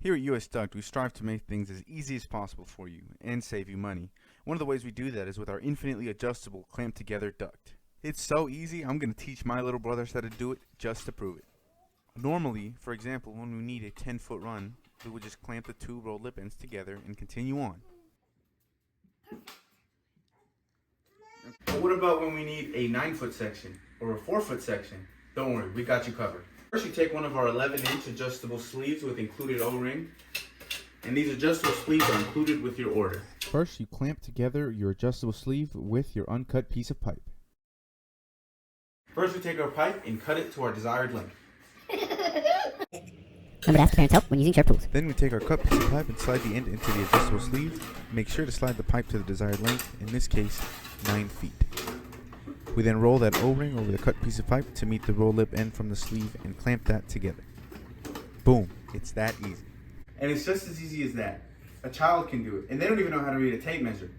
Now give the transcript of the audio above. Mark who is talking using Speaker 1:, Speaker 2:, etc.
Speaker 1: Here at US Duct, we strive to make things as easy as possible for you and save you money. One of the ways we do that is with our infinitely adjustable clamped together duct. It's so easy, I'm going to teach my little brothers how to do it just to prove it. Normally, for example, when we need a 10-foot run, we would just clamp the two rolled lip ends together and continue on. But what about when we need a 9-foot section or a 4-foot section? Don't worry, we got you covered. First, you take one of our 11-inch adjustable sleeves with included O-ring, and these adjustable sleeves are included with your order. First, you clamp together your adjustable sleeve with your uncut piece of pipe. First, we take our pipe and cut it to our desired length.
Speaker 2: Remember to ask your parents' help when using sharp tools.
Speaker 1: Then we take our cut piece of pipe and slide the end into the adjustable sleeve. Make sure to slide the pipe to the desired length, in this case, 9 feet. We then roll that O-ring over the cut piece of pipe to meet the roll lip end from the sleeve and clamp that together. Boom, it's that easy. And it's just as easy as that. A child can do it, and they don't even know how to read a tape measure.